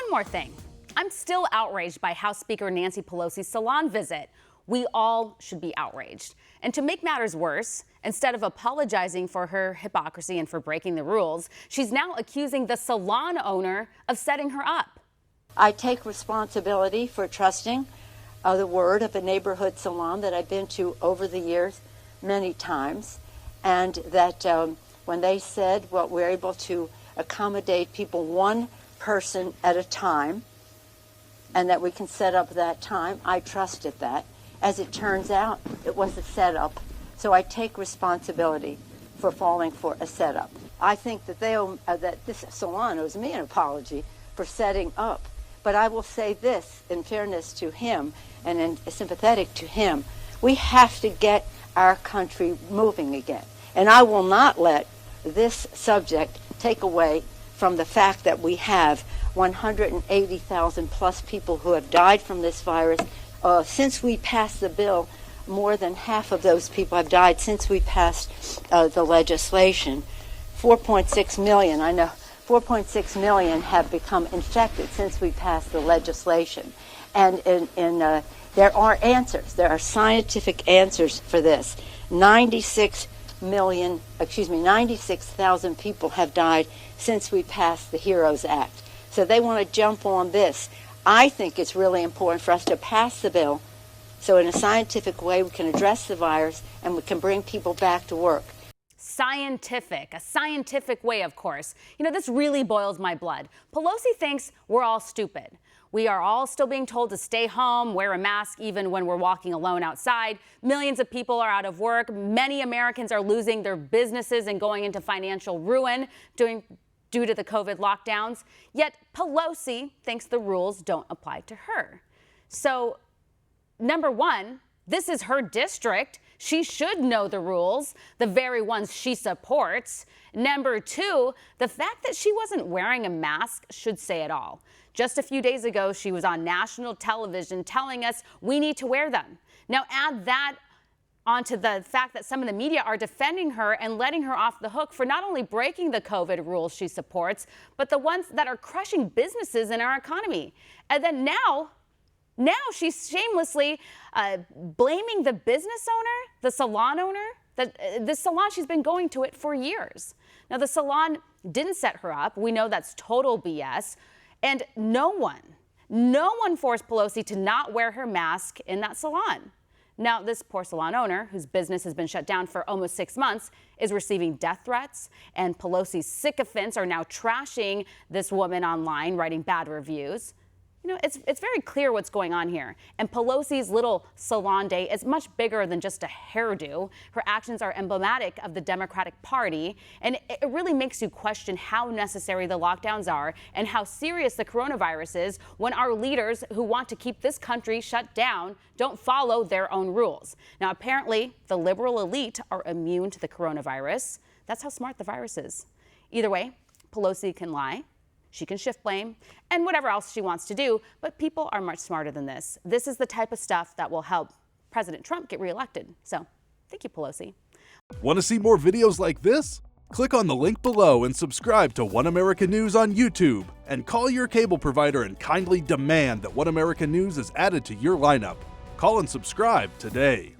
one more thing. I'm still outraged by House Speaker Nancy Pelosi's Salon visit. We all should be outraged. And to make matters worse, instead of apologizing for her hypocrisy and for breaking the rules, she's now accusing the salon owner of setting her up. I take responsibility for trusting the word of a neighborhood salon that I've been to over the years many times, and that when they said, well, we're able to accommodate people one person at a time, and that we can set up that time, I trusted that. As it turns out, it was a setup, so I take responsibility for falling for a setup. I think that that this salon owes me an apology for setting up. But I will say this, in fairness to him and sympathetic to him, we have to get our country moving again. And I will not let this subject take away from the fact that we have 180,000 plus people who have died from this virus. Since we passed the bill, more than half of those people have died since we passed the legislation. 4.6 million, I know, 4.6 million have become infected since we passed the legislation. And there are answers. There are scientific answers for this. 96,000 people have died since we passed the HEROES Act. So they want to jump on this. I think it's really important for us to pass the bill so in a scientific way we can address the virus and we can bring people back to work. A scientific way, of course. You know, this really boils my blood. Pelosi thinks we're all stupid. We are all still being told to stay home, wear a mask even when we're walking alone outside. Millions of people are out of work. Many Americans are losing their businesses and going into financial ruin due to the COVID lockdowns. Yet Pelosi thinks the rules don't apply to her. So, number one, this is her district. She should know the rules, the very ones she supports. Number two, the fact that she wasn't wearing a mask should say it all. Just a few days ago, she was on national television telling us we need to wear them. Now add that onto the fact that some of the media are defending her and letting her off the hook for not only breaking the COVID rules she supports, but the ones that are crushing businesses in our economy. And then now she's shamelessly blaming the business owner, the salon owner, the salon, she's been going to it for years. Now, the salon didn't set her up. We know that's total BS. And no one forced Pelosi to not wear her mask in that salon. Now, this poor salon owner, whose business has been shut down for almost 6 months, is receiving death threats, and Pelosi's sycophants are now trashing this woman online, writing bad reviews. You know, it's very clear what's going on here. And Pelosi's little salon day is much bigger than just a hairdo. Her actions are emblematic of the Democratic Party. And it really makes you question how necessary the lockdowns are and how serious the coronavirus is when our leaders who want to keep this country shut down don't follow their own rules. Now, apparently, the liberal elite are immune to the coronavirus. That's how smart the virus is. Either way, Pelosi can lie. She can shift blame and whatever else she wants to do, but people are much smarter than this. This is the type of stuff that will help President Trump get reelected. So, thank you, Pelosi. Want to see more videos like this? Click on the link below and subscribe to One America News on YouTube, and call your cable provider and kindly demand that One America News is added to your lineup. Call and subscribe today.